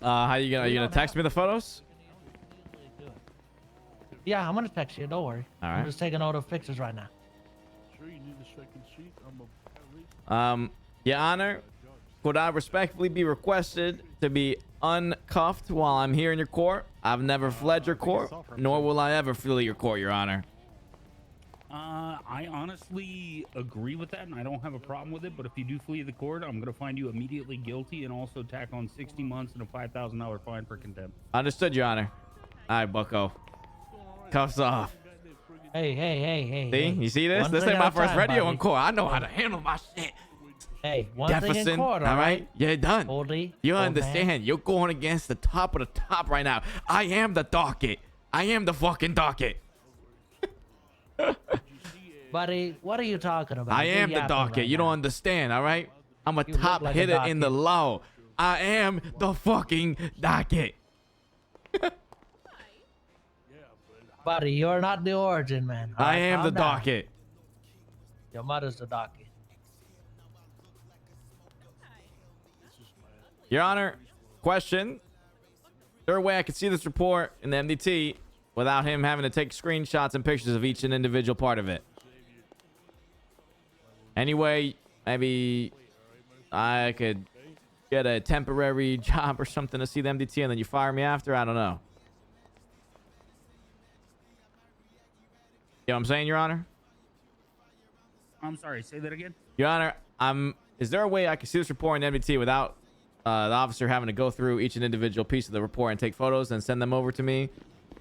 How you gonna? Are you gonna text me the photos? Yeah, I'm gonna text you. Don't worry. All I'm right. just taking all the pictures right now. Your Honor, could I respectfully be requested to be uncuffed while I'm here in your court? I've never fled your court, nor will I ever flee your court, Your Honor. I honestly agree with that, and I don't have a problem with it. But if you do flee the court, I'm going to find you immediately guilty and also tack on 60 months and a $5,000 fine for contempt. Understood, Your Honor. All right, bucko. Cuffs off. Hey. See? You see this? One This thing ain't my at a first time, radio buddy. in court. I know how to handle my shit. Hey, one thing in Jefferson, court, all right? You're done. Oldie, You old understand? man. You're going against the top of the top right now. I am the docket. I am the fucking docket. Buddy, what are you talking about? I You're am the yapping docket. right You now. don't understand, all right? I'm a You look top like a hitter in the docket. law. I am the fucking docket. Buddy, you're not the origin, man. All I right, am the calm down. docket. Your mother's the docket. Your Honor, question. Is there a way I could see this report in the MDT without him having to take screenshots and pictures of each and individual part of it? Anyway, maybe I could get a temporary job or something to see the MDT and then you fire me after? I don't know. You know what I'm saying, Your Honor? I'm sorry, say that again? Your Honor, is there a way I can see this report in MDT without the officer having to go through each and individual piece of the report and take photos and send them over to me?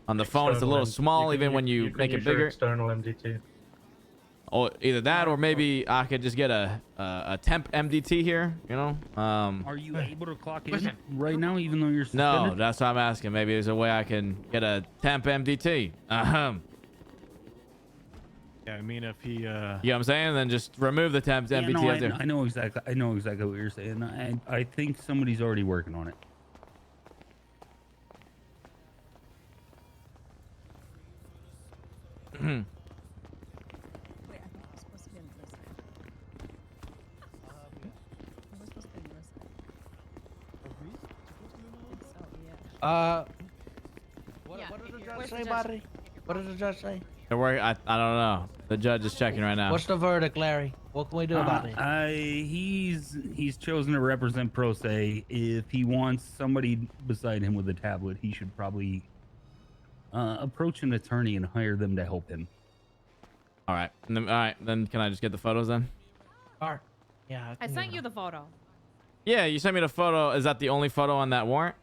On the phone, it's a little small, even when you make it bigger. External MDT. Or either that, or maybe I could just get a temp MDT here, you know? Are you able to clock in right now, even though you're No, suspended? that's what I'm asking. Maybe there's a way I can get a temp MDT. Yeah, I mean, if he, You know what I'm saying? Then just remove the temp Yeah, MDT no, out there. I know exactly what you're saying. I think somebody's already working on it. Wait, I think we're supposed to be on the other side. We're supposed to be on the other side. I think so, yeah. What, Yeah, what did the judge where's the say, judge? buddy? What did the judge say? Don't worry, I don't know. The judge is checking right now. What's the verdict, Larry? What can we do about it? He's chosen to represent Pro Se. If he wants somebody beside him with a tablet, he should probably approach an attorney and hire them to help him. All right. All right. Then can I just get the photos then? Art. Yeah. I sent you the photo. Yeah, you sent me the photo. Is that the only photo on that warrant?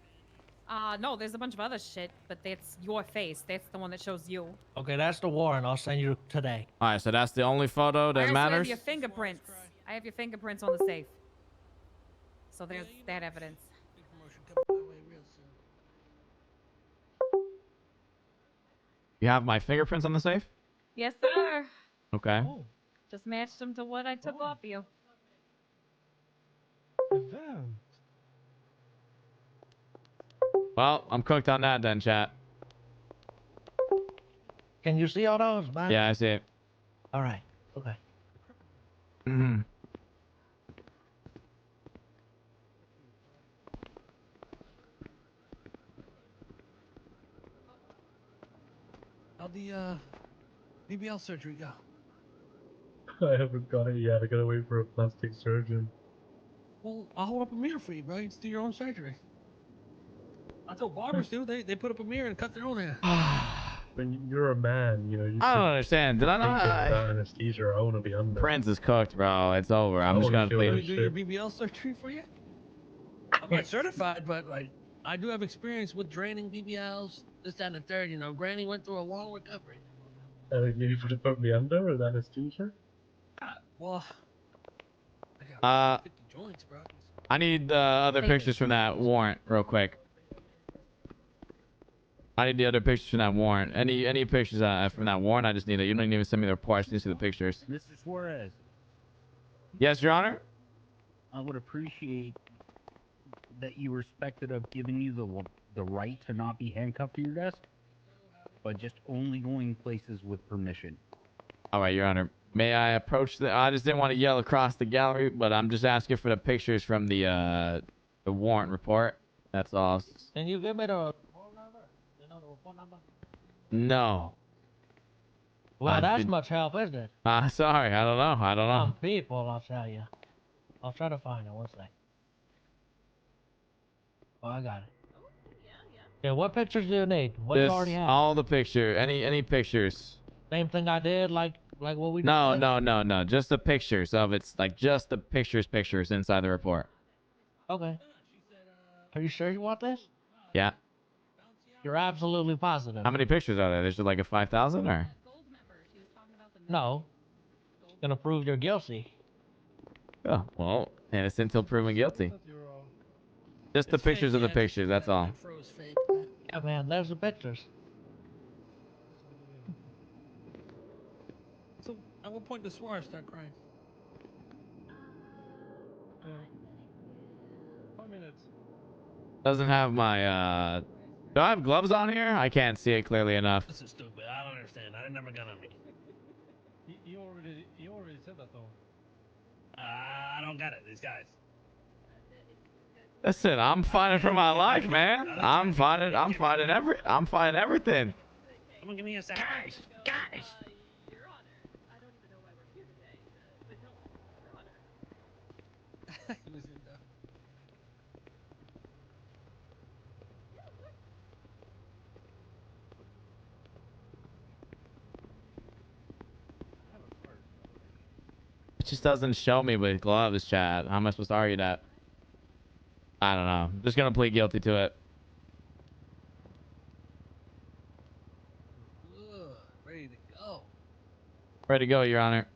No, there's a bunch of other shit, but that's your face. That's the one that shows you. Okay, that's the warrant. I'll send you today. All right. So that's the only photo I that also matters. have your fingerprints. I have your fingerprints on the safe. So there's that evidence. You have my fingerprints on the safe? Yes, sir. Okay. Just matched them to what I took off you. Well, I'm cooked on that then, chat. Can you see all those, man? Yeah, I see it. All right. Okay. How'd the BBL surgery go? I haven't got it yet. I gotta wait for a plastic surgeon. Well, I'll hold up a mirror for you, bro. You just do your own surgery. I told barbers do. They put up a mirror and cut their own hair. When you're a man, you know. You I don't understand. Did I think not? without anesthesia, I want to be under. Prince is cooked, bro. It's over. I'm I just wanna gonna feel leave. like Do your BBL surgery for you? I'm not certified, but like I do have experience with draining BBLs, this, that, and the third. You know, Granny went through a long recovery. You to put me under with anesthesia? Well, I got 50 joints, bro. I need other pictures from that warrant real quick. I need the other pictures from that warrant. Any pictures from that warrant? I just need it. You don't even send me the report. I just need to see the pictures. Mr. Suarez, Yes, Your Honor. I would appreciate that you respected of giving you the right to not be handcuffed to your desk, but just only going places with permission. All right, Your Honor. May I approach the? I just didn't want to yell across the gallery, but I'm just asking for the pictures from the warrant report. That's all. Can you give me the report number? You know the report number? No. Well, I've that's been- much help, isn't it? Sorry. I don't know. I don't know. Some people, I'll tell you. I'll try to find it. One sec. Oh, I got it. Yeah, what pictures do you need? What you Just already have? all the picture. Any pictures? Same thing I did, like what we No, did? no. Just the pictures of it's like just the pictures inside the report. Okay. Are you sure you want this? Yeah. You're absolutely positive. How many pictures are there? There's like a 5,000 or? No. It's gonna prove you're guilty. Oh, well, innocent until proven guilty. Just the It's fake, pictures of the yeah, just pictures. That's all. that froze fake. Yeah, man, there's the pictures. So, at what point does Suarez start crying? 5 minutes. Doesn't have my do I have gloves on here? I can't see it clearly enough. This is stupid. I don't understand. I never got on me. You already said that though. I don't get it. These guys. Listen, I'm fighting for my life, man. I'm fighting everything. Someone give me a second. Guys. He was in the- It just doesn't show me with gloves, chat. How am I supposed to argue that? I don't know. I'm just gonna plead guilty to it. Ugh, ready to go. Ready to go, Your Honor.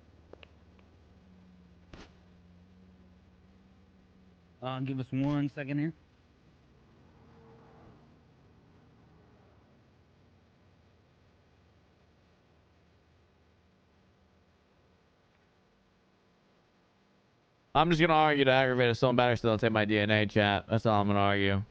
Give us 1 second here. I'm just gonna argue to aggravate assault and battery, still take my DNA, chat. That's all I'm gonna argue.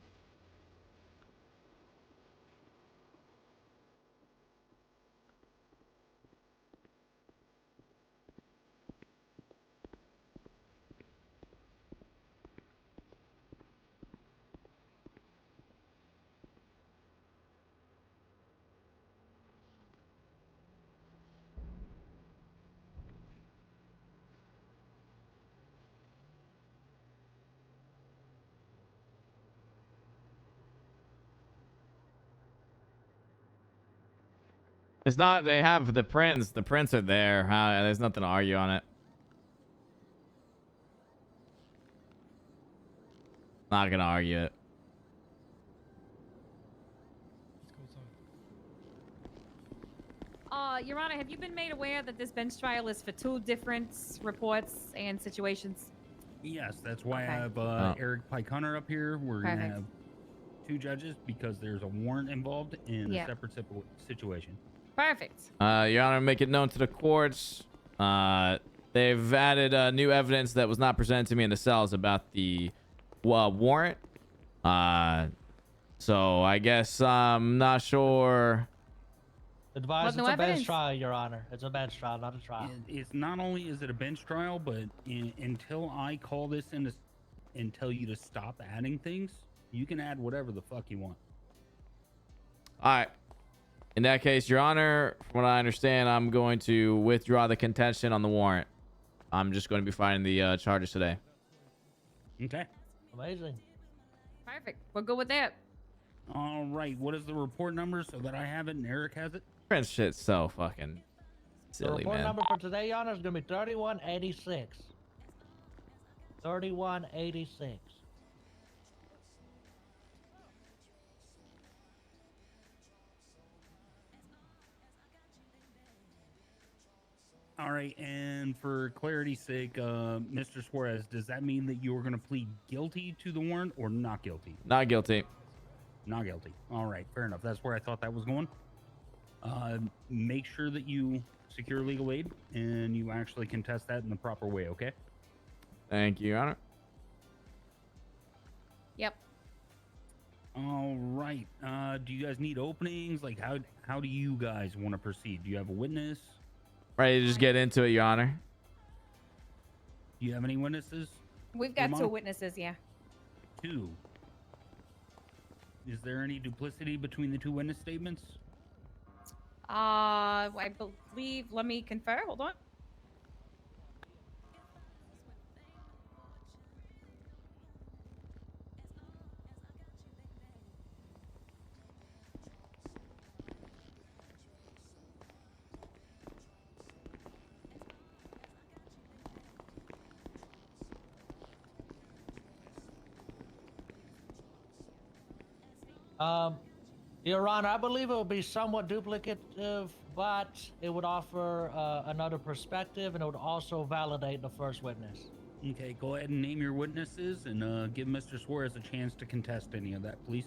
It's not. They have the prints. The prints are there. There's nothing to argue on it. Not gonna argue it. Let's go inside. Your Honor, have you been made aware that this bench trial is for 2 different reports and situations? Yes, that's why Okay. I have Eric Pike Hunter up here. We're going to Perfect. have 2 judges because there's a warrant involved in Yeah. a separate situation. Perfect. Your Honor, make it known to the courts. They've added new evidence that was not presented to me in the cells about the warrant. So I guess I'm not sure. Advise no it's a bench evidence. trial, Your Honor. It's a bench trial, not a trial. It's not only is it a bench trial, but until I call this in and tell you to stop adding things, you can add whatever the fuck you want. All right. In that case, Your Honor, from what I understand, I'm going to withdraw the contention on the warrant. I'm just going to be filing the charges today. Okay. Amazing. Perfect. We'll go with that. All right. What is the report number so that I have it and Eric has it? Prince shit's so fucking The silly, report man. number for today, Your Honor, is gonna be 3186. 3186. All right. And for clarity's sake, Mr. Suarez, does that mean that you are going to plead guilty to the warrant or not guilty? Not guilty. Not guilty. All right, fair enough. That's where I thought that was going. Make sure that you secure legal aid and you actually contest that in the proper way, okay? Thank you, Your Honor. Yep. All right. Do you guys need openings? Like, how do you guys want to proceed? Do you have a witness? Ready to just get into it, Your Honor. Do you have any witnesses? We've got Come 2 on. witnesses, yeah. 2. Is there any duplicity between the two witness statements? I believe. Let me confer. Hold on. Your Honor, I believe it would be somewhat duplicative, but it would offer another perspective, and it would also validate the first witness. Okay, go ahead and name your witnesses and give Mr. Suarez a chance to contest any of that, please.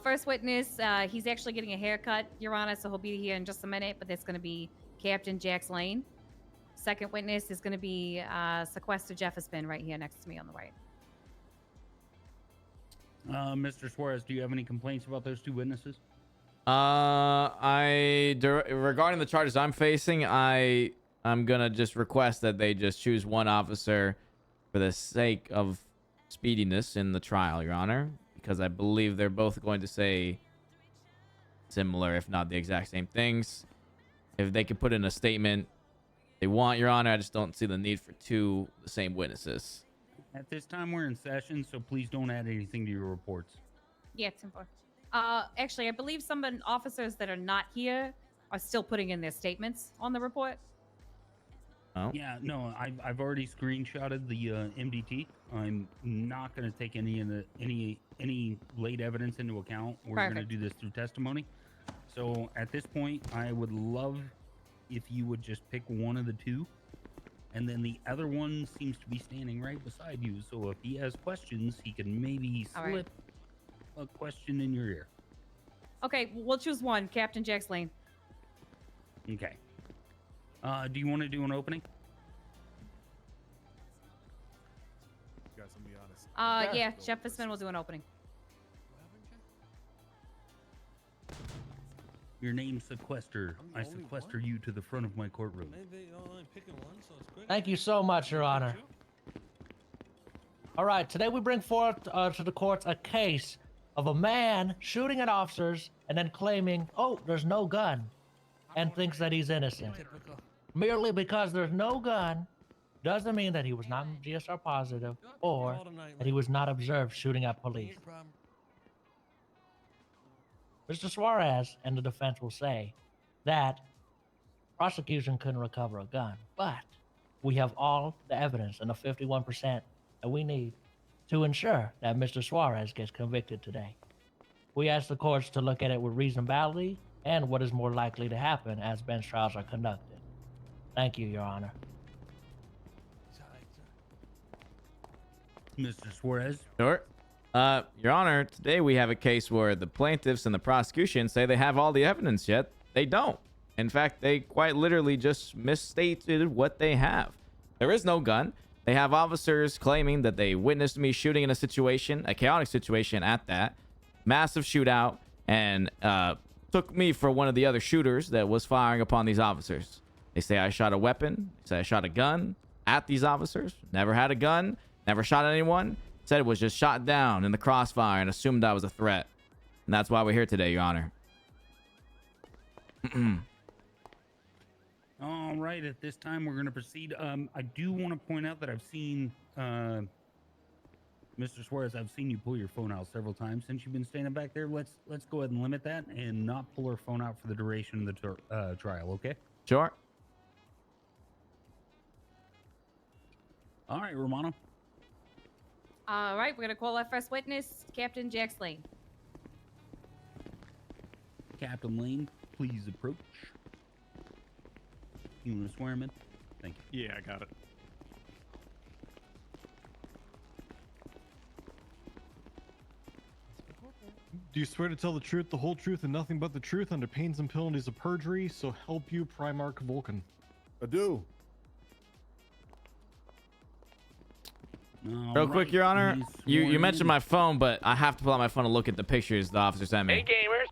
First witness, he's actually getting a haircut, Your Honor, so he'll be here in just a minute, but that's going to be Captain Jax Lane. Second witness is going to be Sequester Jefferson right here next to me on the right. Mr. Suarez, do you have any complaints about those two witnesses? Regarding the charges I'm facing, I'm gonna just request that they just choose one officer for the sake of speediness in the trial, Your Honor, because I believe they're both going to say similar, if not the exact same things. If they could put in a statement they want, Your Honor, I just don't see the need for the same witnesses. At this time, we're in session, so please don't add anything to your reports. Yeah, 10-4. Actually, I believe some officers that are not here are still putting in their statements on the report. Oh. Yeah, no, I've already screenshotted the MDT. I'm not going to take any late evidence into account. We're going to Perfect. do this through testimony. So at this point, I would love if you would just pick one of the two. And then the other one seems to be standing right beside you. So if he has questions, he can maybe All right. slip a question in your ear. Okay, we'll choose one, Captain Jax Lane. Okay. Do you want to do an opening? Guys, let me be honest. Yeah, Jefferson will do an opening. Your name's Sequester. I sequester you to the front of my courtroom. Thank you so much, Your Honor. All right, today we bring forth to the courts a case of a man shooting at officers and then claiming, oh, there's no gun, and thinks that he's innocent. Merely because there's no gun doesn't mean that he was not GSR positive or that he was not observed shooting at police. Mr. Suarez and the defense will say that prosecution couldn't recover a gun, but we have all the evidence and the 51% that we need to ensure that Mr. Suarez gets convicted today. We ask the courts to look at it with reasonability and what is more likely to happen as bench trials are conducted. Thank you, Your Honor. Mr. Suarez? Sure. Your Honor, today we have a case where the plaintiffs and the prosecution say they have all the evidence, yet they don't. In fact, they quite literally just misstated what they have. There is no gun. They have officers claiming that they witnessed me shooting in a situation, a chaotic situation at that, massive shootout, and took me for one of the other shooters that was firing upon these officers. They say I shot a weapon. They say I shot a gun at these officers. Never had a gun. Never shot anyone. Said it was just shot down in the crossfire and assumed I was a threat. And that's why we're here today, Your Honor. All right, at this time, we're going to proceed. I do want to point out that I've seen, Mr. Suarez, I've seen you pull your phone out several times since you've been standing back there. Let's go ahead and limit that and not pull her phone out for the duration of the trial, okay? Sure. All right, Romano. All right, we're going to call our first witness, Captain Jax Lane. Captain Lane, please approach. You want to swear him in? Thank you. Yeah, I got it. Do you swear to tell the truth, the whole truth, and nothing but the truth under pains and penalties of perjury? So help you, Primarch Vulcan. I do. All Real quick, right, Your Honor, he's you sworn mentioned in. my phone, but I have to pull out my phone to look at the pictures the officer sent me. Hey, gamers.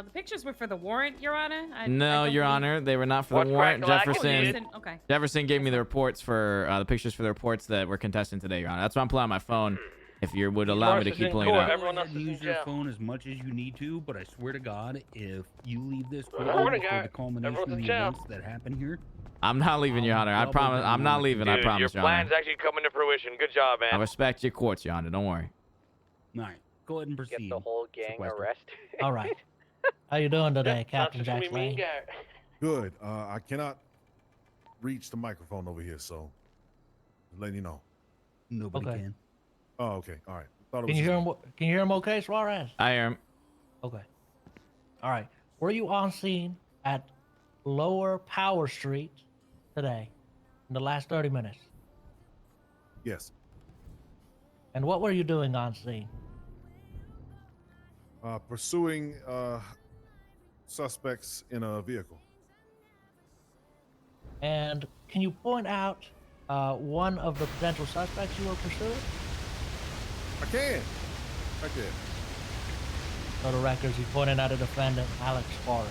The pictures were for the warrant, Your Honor? No, Your Honor, they were not for the warrant. Jefferson Okay. Jefferson gave me the reports for the pictures for the reports that we're contesting today, Your Honor. That's why I'm pulling out my phone if you would allow me to Suarez is keep in playing court. out. Everyone Go else ahead and is in use your jail. phone as much as you need to, but I swear to God, if you leave this Recording, courtroom before guy. the culmination Everyone's of in the jail. events that happen here, I'm not leaving, Your I'll Honor. I double promise. down I'm not on leaving. I Dude, promise, your Your Honor. plan's actually coming to fruition. Good job, I man. respect your courts, Your Honor. Don't worry. all right, go ahead and proceed. Get the whole gang Sequester. arrested. All right. How you doing today, Captain Not such a Jack mean Lane? guy. Good. I cannot reach the microphone over here, so just letting you know. Nobody Okay. can. Oh, okay. All right. Thought it Can was you just hear me. him? Can you hear him okay, Suarez? I am. Okay. All right. Were you on scene at Lower Power Street today in the last 30 minutes? Yes. And what were you doing on scene? Pursuing suspects in a vehicle. And can you point out one of the potential suspects you were pursuing? I can. I did. For the records, you pointed out a defendant, Alex Suarez.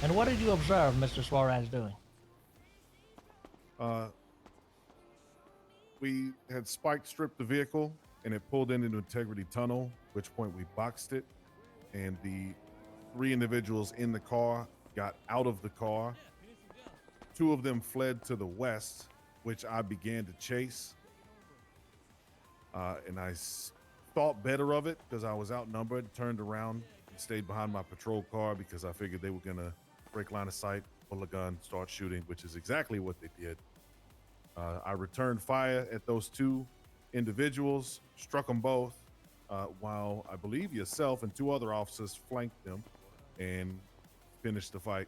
And what did you observe Mr. Suarez doing? We had spiked stripped the vehicle and it pulled into Integrity Tunnel, which point we boxed it. And the 3 individuals in the car got out of the car. 2 of them fled to the west, which I began to chase. And I thought better of it because I was outnumbered, turned around and stayed behind my patrol car because I figured they were going to break line of sight, pull a gun, start shooting, which is exactly what they did. I returned fire at those 2 individuals, struck them both, while I believe yourself and 2 other officers flanked them and finished the fight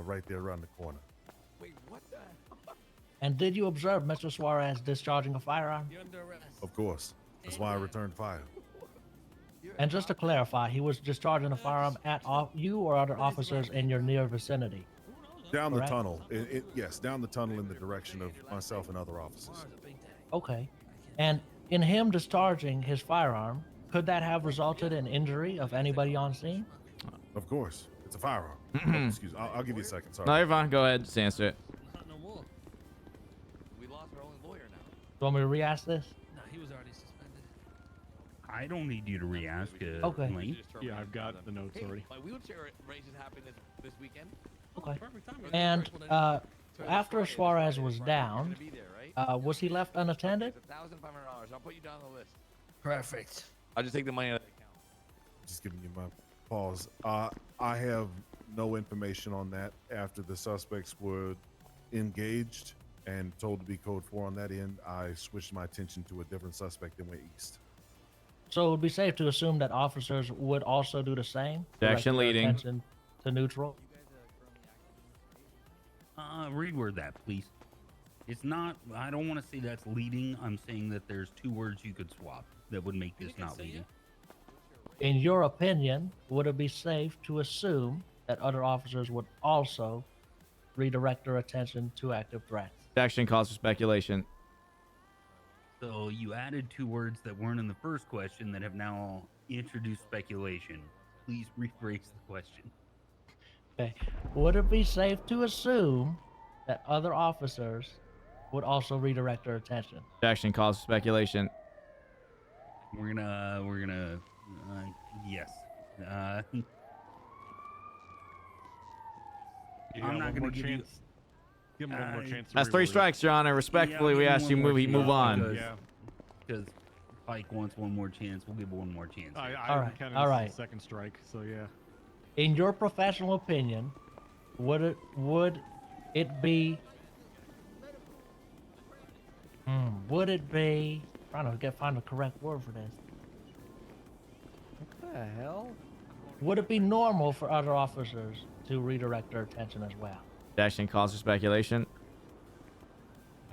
right there around the corner. Wait, what the? And did you observe Mr. Suarez discharging a firearm? You're under arrest. Of course. That's why I returned fire. And just to clarify, he was discharging a firearm at you or other officers in your near vicinity. Down the Correct. tunnel. Yes, down the tunnel in the direction of myself and other officers. Okay. And in him discharging his firearm, could that have resulted in injury of anybody on scene? Of course. It's a firearm. Excuse me. I'll give you a second. Sorry. No, you're fine. Go ahead. Just answer it. Not no more. We lost our only lawyer now. You want me to re-ask this? Nah, he was already suspended. I don't need you to re-ask. Okay. Lane. Yeah, I've got the notes already. My wheelchair race is happening this weekend. Okay. Perfect timing. And after Suarez was down, Gonna be there, right? was he left unattended? It's $1,500. I'll put you down on the list. Perfect. I'll just take the money out of the account. Just giving you my pause. I have no information on that after the suspects were engaged and told to be code 4 on that end. I switched my attention to a different suspect and went east. So it would be safe to assume that officers would also do the same? Action direct their leading. attention to neutral? Reword that, please. It's not, I don't want to say that's leading. I'm saying that there's 2 words you could swap that would make this not leading. In your opinion, would it be safe to assume that other officers would also redirect their attention to active threats? Action calls for speculation. So you added 2 words that weren't in the first question that have now introduced speculation. Please rephrase the question. Okay. Would it be safe to assume that other officers would also redirect their attention? Action calls for speculation. We're gonna, yes. I'm not gonna give you. Give him one more chance. To That's 3 reword it. strikes, Your Honor. Respectfully, we ask you move on. Because Pike wants one more chance. We'll give one more chance. I All right, counted all this as right. a second strike, so yeah. In your professional opinion, would it be trying to find the correct word for this. What the hell? Would it be normal for other officers to redirect their attention as well? Action calls for speculation.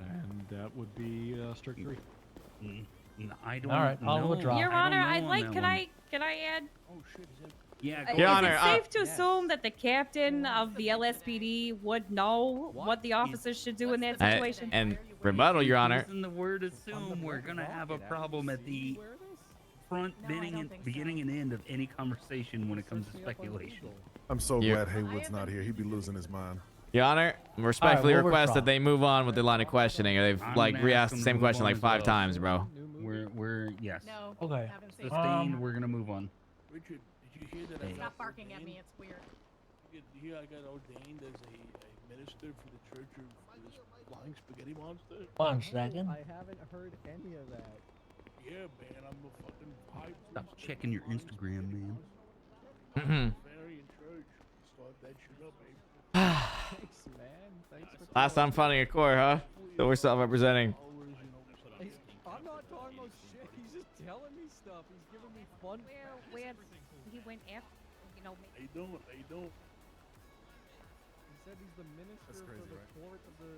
And that would be strict 3. I don't All right, I'll know. withdraw. Your I don't Honor, know I'd on like. that Can one. I add? Yeah, Is go Your ahead. Honor, it safe to assume that the captain of the LSPD would know what the officers should do in that situation? And rebuttal, Your Honor. Using the word assume, we're gonna have a problem at the front, beginning and end of any conversation when it comes to speculation. I'm so Yeah. glad Haywood's not here. He'd be losing his mind. Your Honor, respectfully we'll request that withdraw. they move on with the line of questioning. They've I'm like gonna re-asked ask the them to same move question on like as 5 well. times, bro. We're yes. No. Okay. Haven't seen it. Sustained. We're gonna move on. Richard, did you hear that I got Stop barking at ordained? me. It's weird. Did you hear I got ordained as a minister for the Church of this Flying Spaghetti Monster? 1 second. I haven't heard any of that. Yeah, man, I'm a fucking high Stop priest of checking your Flying Instagram, Spaghetti man. Monster. Very in church. Start that shit up, baby. Thanks, man. Thanks for Last time fighting a court, huh? So we're self-representing. I'm not talking about shit. He's just telling me stuff. He's giving me fun. Where he went after, you know. How you doing? How you doing? He said he's the minister for the court of the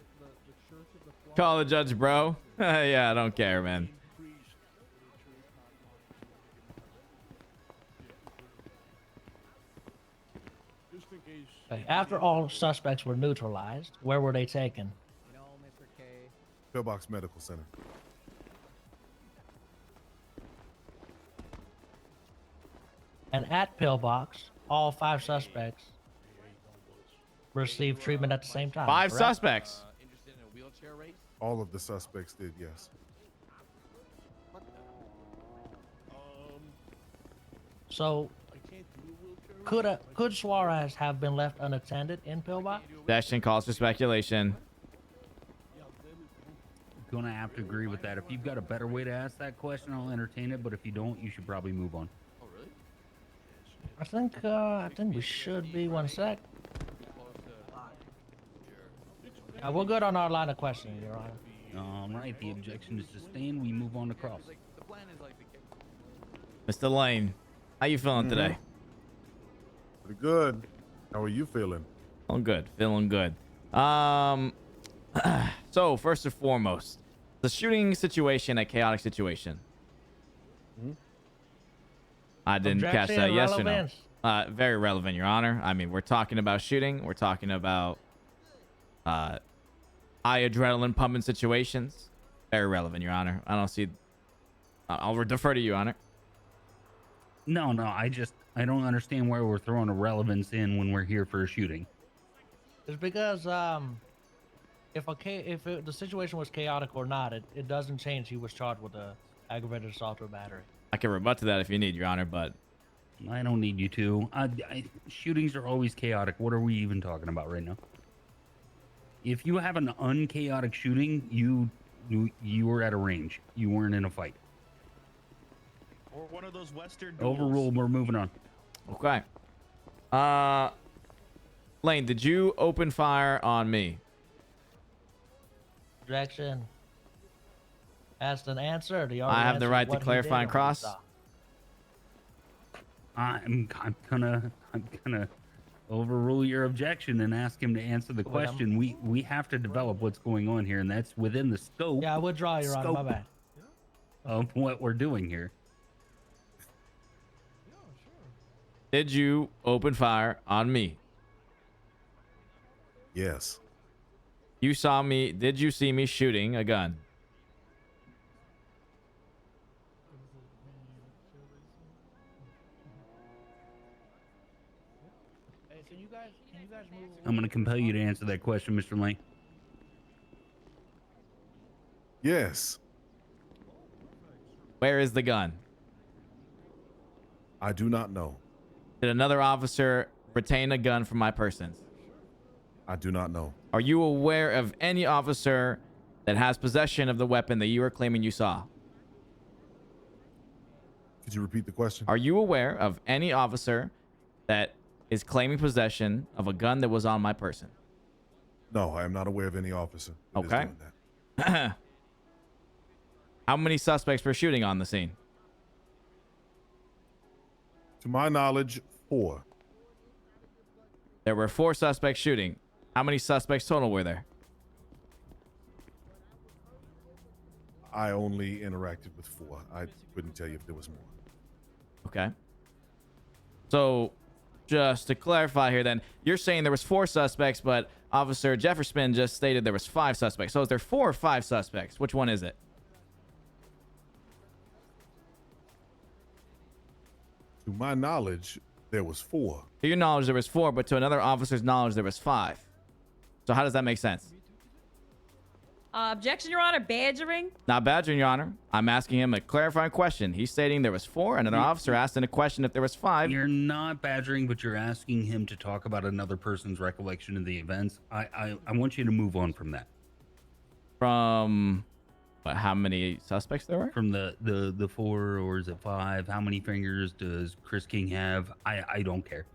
Church of the Flying. Call the judge, bro. Yeah, I don't care, man. Priest for the Church Just in case. Okay. After all suspects were neutralized, where were they taken? You know, Mr. K. Pillbox Medical Center. And at Pillbox, all 5 suspects received treatment at the same time. 5 correct? suspects. Interested in a wheelchair race? All of the suspects did, yes. So, I can't do a wheelchair. could Suarez have been left unattended in Pillbox? Possession calls for speculation. Gonna have to agree with that. If you've got a better way to ask that question, I'll entertain it. But if you don't, you should probably move on. Oh, really? I think we should be. 1 sec. We're good on our line of questioning, Your Honor. All right, the objection is sustained. We move on across. Like, the plan is like Mr. Lane, how you feeling today? Pretty good. How are you feeling? Feeling good. Feeling good. So first and foremost, the shooting situation, a chaotic situation. I didn't catch that. Objection, Yes or no? relevance. Very relevant, Your Honor. I mean, we're talking about shooting. We're talking about high adrenaline pumping situations. Very relevant, Your Honor. I don't see. I'll defer to you, Your Honor. No, I don't understand why we're throwing a relevance in when we're here for a shooting. It's because if the situation was chaotic or not, it doesn't change he was charged with a aggravated assault or battery. I can rebut to that if you need, Your Honor, but I don't need you to. Shootings are always chaotic. What are we even talking about right now? If you have an unchaotic shooting, you were at a range. You weren't in a fight. Or one of those Western Overruled. We're moving on. okay. Lane, did you open fire on me? Objection. Asked and answered. He I already have the answered right to what he clarify did and and what he cross. saw. I'm gonna overrule your objection and ask him to answer the Well, question. We have to develop what's going on here, and that's within the scope Yeah, I withdraw, Your Honor. My Scope. bad. of what we're doing here. Did you open fire on me? Yes. You saw me. Did you see me shooting a gun? Hey, can you guys move? I'm gonna compel you to answer that question, Mr. Lane. Yes. Where is the gun? I do not know. Did another officer retain a gun from my person? I do not know. Are you aware of any officer that has possession of the weapon that you are claiming you saw? Could you repeat the question? Are you aware of any officer that is claiming possession of a gun that was on my person? No, I am not aware of any officer that is Okay. doing that. How many suspects were shooting on the scene? To my knowledge, 4. There were 4 suspects shooting. How many suspects total were there? I only interacted with 4. I couldn't tell you if there was more. Okay. So, just to clarify here then, you're saying there was 4 suspects, but Officer Jefferson just stated there was 5 suspects. So is there 4 or 5 suspects? Which one is it? To my knowledge, there was 4. To your knowledge, there was 4, but to another officer's knowledge, there was 5. So how does that make sense? Objection, Your Honor. Badgering. Not badgering, Your Honor. I'm asking him a clarifying question. He's stating there was 4, and another officer asked in a question if there was 5. You're not badgering, but you're asking him to talk about another person's recollection of the events. I want you to move on from that. From what, how many suspects there were? From the 4, or is it 5? How many fingers does Chris King have? I don't care.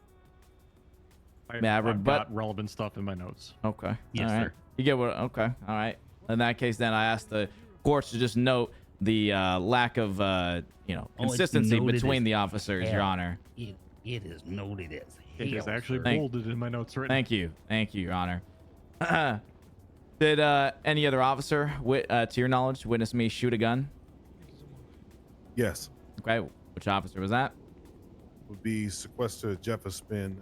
I've got relevant stuff in my notes. Okay. Yes, all right. sir. You get what? Okay. All right. In that case, then I asked the courts to just note the lack of, consistency between the officers, Your Honor. It is noted as It is hell, actually sir. bolded in my notes written. Thank you. Thank you, Your Honor. Did any other officer, to your knowledge, witness me shoot a gun? Yes. Okay. Which officer was that? Would be Sequester Jefferson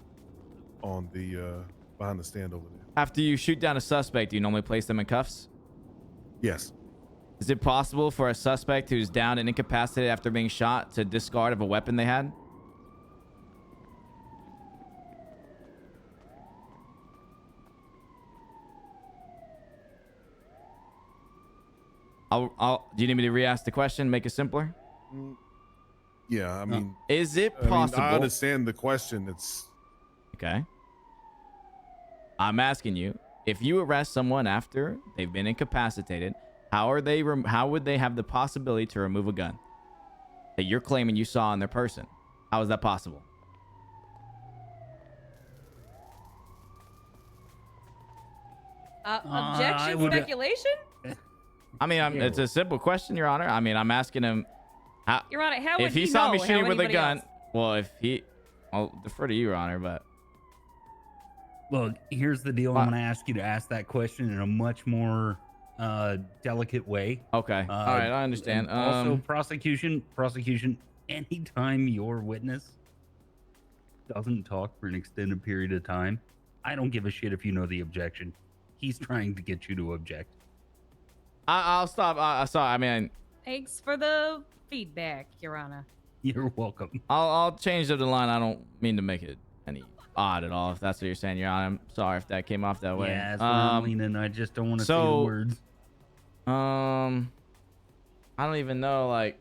on the behind the stand over there. After you shoot down a suspect, do you normally place them in cuffs? Yes. Is it possible for a suspect who's down and incapacitated after being shot to discard of a weapon they had? Do you need me to re-ask the question, make it simpler? Yeah, I mean, is it possible? I understand the question. It's okay. I'm asking you, if you arrest someone after they've been incapacitated, how would they have the possibility to remove a gun that you're claiming you saw on their person? How is that possible? Objection, speculation? I mean, it's a simple question, Your Honor. I mean, I'm asking him. Your Honor, how would if he he saw know me how shooting with a anybody gun, else? well, I'll defer to you, Your Honor, but. Look, here's the deal. I'm going to ask you to ask that question in a much more delicate way. Okay. All right, I understand. Also, prosecution. Anytime your witness doesn't talk for an extended period of time, I don't give a shit if you know the objection. He's trying to get you to object. I'll stop. Sorry. I mean, Thanks for the feedback, Your Honor. You're welcome. I'll change the line. I don't mean to make it any odd at all. If that's what you're saying, Your Honor. I'm sorry if that came off that way. Yeah, that's where I'm leaning. I just don't want to say the words. I don't even know. Like,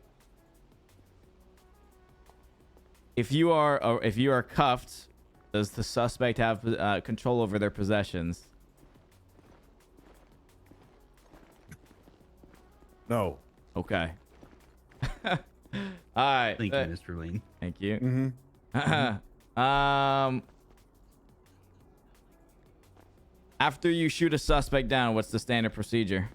if you are cuffed, does the suspect have control over their possessions? No. Okay. All right. Thank you, Mr. Lean. Thank you. Mm-hmm. After you shoot a suspect down, what's the standard procedure?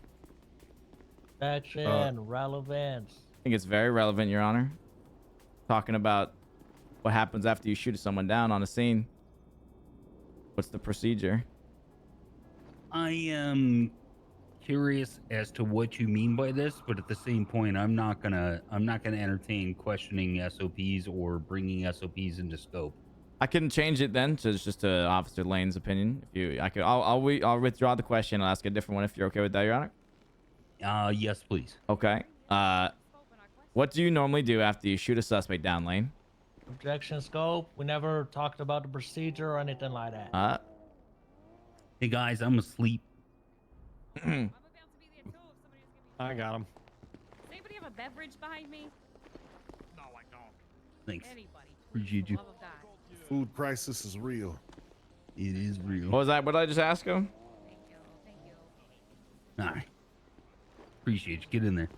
Action, relevance. I think it's very relevant, Your Honor. Talking about what happens after you shoot someone down on a scene. What's the procedure? I am curious as to what you mean by this, but at the same point, I'm not gonna entertain questioning SOPs or bringing SOPs into scope. I can change it then to just Officer Lane's opinion. I'll withdraw the question. I'll ask a different one if you're okay with that, Your Honor. Yes, please. Okay. What do you normally do after you shoot a suspect down, Lane? Objection, scope. We never talked about the procedure or anything like that. Hey guys, I'm asleep. I'm about to be there too if somebody just give me. I got him. Does anybody have a beverage behind me? No, I don't. Thanks. Anybody? Appreciate you. For the love of God. Food crisis is real. It is real. What was that? What did I just ask him? Thank you. Thank you. All right. Appreciate you. Get in there.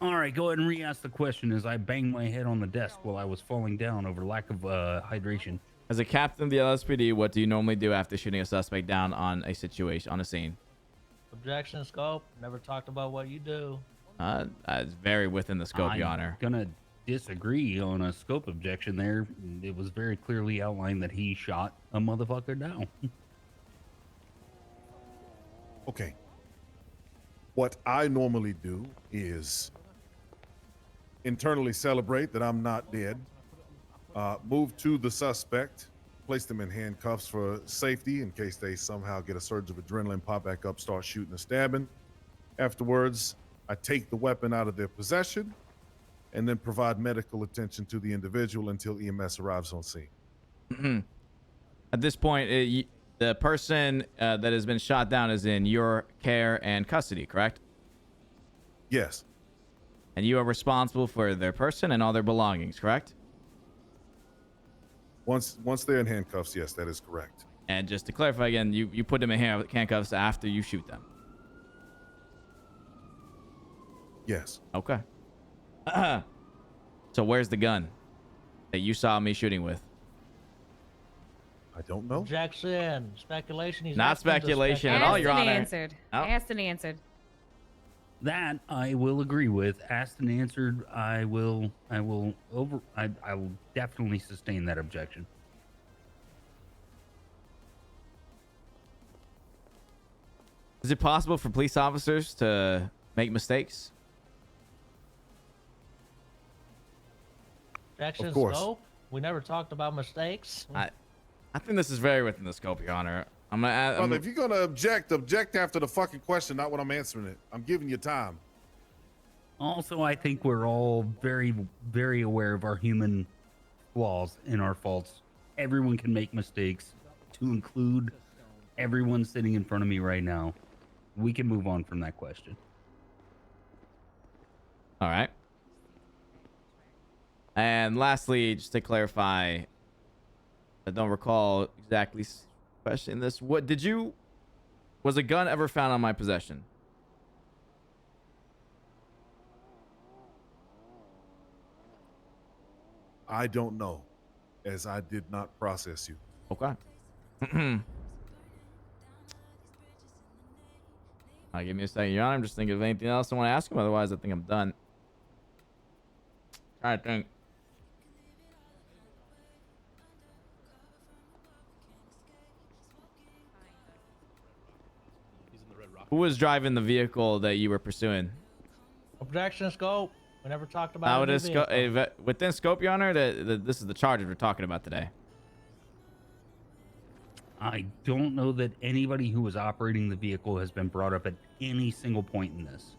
All right, go ahead and re-ask the question as I banged my head on the desk while I was falling down over lack of hydration. As a captain of the LSPD, what do you normally do after shooting a suspect down on a situation, on a scene? Objection, scope. Never talked about what you do. It's very within the scope, Your Honor. I'm gonna disagree on a scope objection there. It was very clearly outlined that he shot a motherfucker down. Okay. What I normally do is internally celebrate that I'm not dead, move to the suspect, place them in handcuffs for safety in case they somehow get a surge of adrenaline, pop back up, start shooting and stabbing. Afterwards, I take the weapon out of their possession, and then provide medical attention to the individual until EMS arrives on scene. At this point, the person that has been shot down is in your care and custody, correct? Yes. And you are responsible for their person and all their belongings, correct? Once they're in handcuffs, yes, that is correct. And just to clarify again, you put them in handcuffs after you shoot them. Yes. Okay. So where's the gun that you saw me shooting with? I don't know. Objection. Speculation. He's Not asking to speculation at speculate. all, Your Honor. Answered. Oh. Asked and answered. That I will agree with. Asked and answered. I will definitely sustain that objection. Is it possible for police officers to make mistakes? Objection. Of course. Scope. We never talked about mistakes. I think this is very within the scope, Your Honor. I'm gonna add. Brother, if you're gonna object after the fucking question, not when I'm answering it. I'm giving you time. Also, I think we're all very, very aware of our human flaws and our faults. Everyone can make mistakes, to include everyone sitting in front of me right now. We can move on from that question. All right. And lastly, just to clarify, I don't recall exactly questioning this. Was a gun ever found on my possession? I don't know, as I did not process you. Okay. Give me a second, Your Honor. I'm just thinking of anything else I want to ask him. Otherwise, I think I'm done. I think. Who was driving the vehicle that you were pursuing? Objection. Scope. We never talked about it. Within scope, Your Honor, this is the charges we're talking about today. I don't know that anybody who was operating the vehicle has been brought up at any single point in this.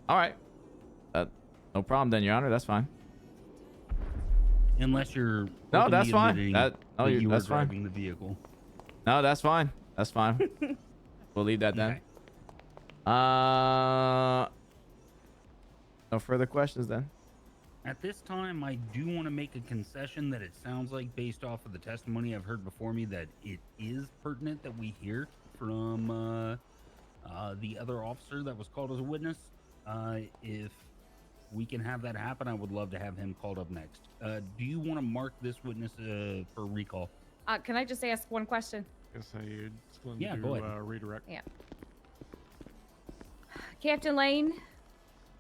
All right. No problem then, Your Honor. That's fine. Unless you're No, openly that's fine. admitting That you were that's fine. driving the vehicle. No, that's fine. That's fine. We'll leave that then. Okay. No further questions then. At this time, I do want to make a concession that it sounds like, based off of the testimony I've heard before me, that it is pertinent that we hear from the other officer that was called as a witness. If we can have that happen, I would love to have him called up next. Do you want to mark this witness for recall? Can I just ask one question? Guess it's going Yeah, to go ahead. redirect. Yeah. Captain Lane,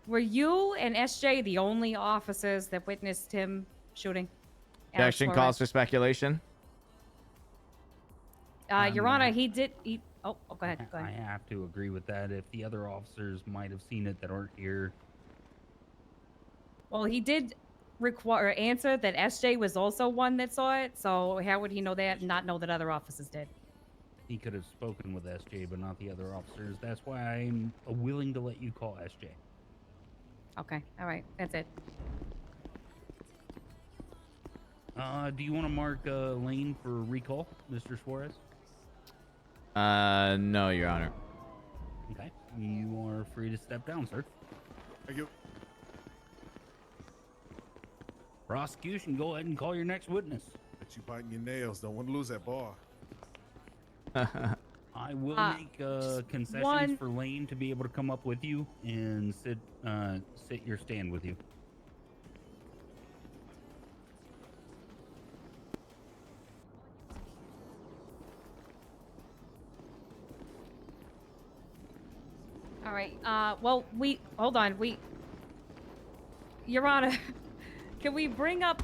were you and SJ the only officers that witnessed him shooting? Alex Objection Suarez? calls for speculation. Your Honor, he did. Oh, go ahead. Go I ahead. have to agree with that. If the other officers might have seen it that aren't here, Well, he did answer that SJ was also one that saw it. So how would he know that and not know that other officers did? he could have spoken with SJ, but not the other officers. That's why I'm willing to let you call SJ. Okay. All right. That's it. Do you want to mark Lane for recall, Mr. Suarez? No, Your Honor. Okay. You are free to step down, sir. Thank you. Prosecution, go ahead and call your next witness. Bet you biting your nails. Don't want to lose that bar. I will make concessions one- for Lane to be able to come up with you and sit your stand with you. All right. Well, hold on. Your Honor, can we bring up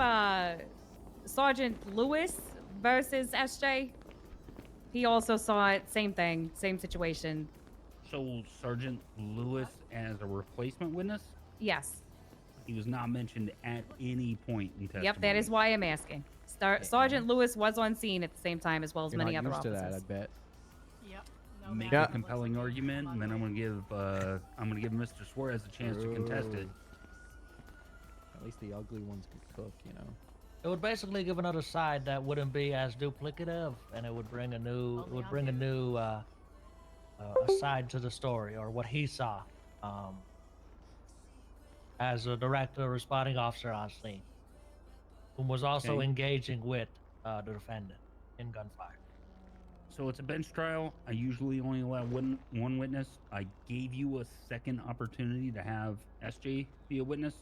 Sergeant Lewis versus SJ? He also saw it. Same thing. Same situation. So Sergeant Lewis as a replacement witness? Yes. He was not mentioned at any point in testimony. Yep. That is why I'm asking. Sergeant Lewis was on scene at the same time as well as You're many not other used to officers. that, I bet. Make a compelling argument, and then I'm gonna give Mr. Suarez a chance to contest it. least the ugly ones could cook, you know. It would basically give another side that wouldn't be as duplicative, and it would bring a new a side to the story, or what he saw as a director responding officer on scene, who was also Okay. engaging with the defendant in gunfire. So it's a bench trial. I usually only allow one witness. I gave you a second opportunity to have SJ be a witness.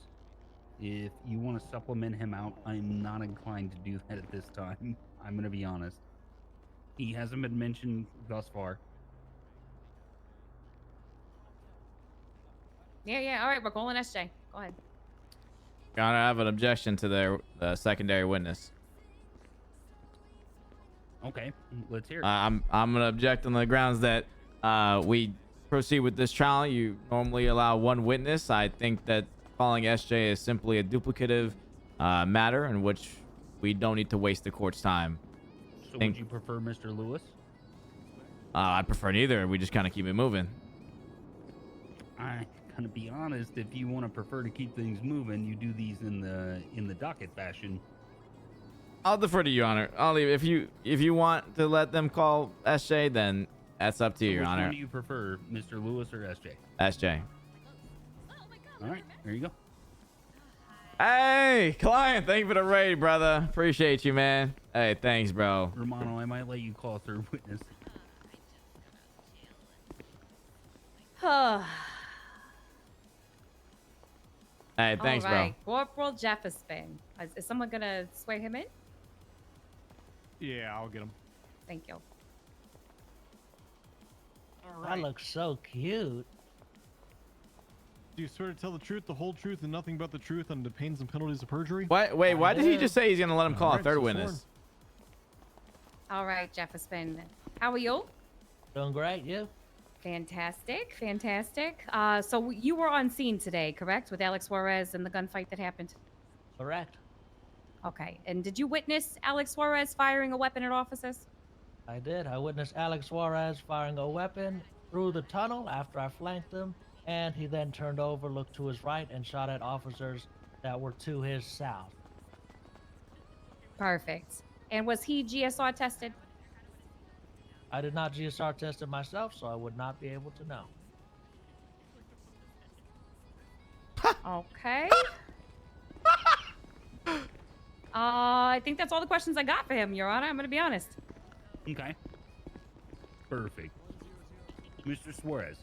If you want to supplement him out, I'm not inclined to do that at this time. I'm going to be honest. He hasn't been mentioned thus far. Yeah. All right, we're calling SJ. Go ahead. Your Honor, I have an objection to their secondary witness. Okay, let's hear it. I'm gonna object on the grounds that we proceed with this trial. You normally allow one witness. I think that calling SJ is simply a duplicative matter in which we don't need to waste the court's time. So would you prefer Mr. Lewis? I prefer neither. We just kind of keep it moving. I'm gonna be honest. If you want to prefer to keep things moving, you do these in the docket fashion. I'll defer to you, Your Honor. I'll leave. If you want to let them call SJ, then that's up to you, Your Honor. Which one do you prefer, Mr. Lewis or SJ? SJ. All right, there you go. Hey, client, thank you for the raid, brother. Appreciate you, man. Hey, thanks, bro. Romano, I might let you call third witness. Hey, thanks, All right. bro. Corporal Jefferson. Is someone gonna swear him in? Yeah, I'll get him. Thank you. That looks so cute. Do you swear to tell the truth, the whole truth, and nothing but the truth under the pains and penalties of perjury? Wait, why did he just say he's gonna let him call a Alright, third so witness? All right, Jefferson. How are you? Doing great, you? Fantastic. So you were on scene today, correct? With Alex Suarez and the gunfight that happened? Correct. Okay. And did you witness Alex Suarez firing a weapon at officers? I did. I witnessed Alex Suarez firing a weapon through the tunnel after I flanked him, and he then turned over, looked to his right, and shot at officers that were to his south. Perfect. And was he GSR tested? I did not GSR test it myself, so I would not be able to know. Okay. I think that's all the questions I got for him, Your Honor. I'm going to be honest. Okay. Perfect. Mr. Suarez.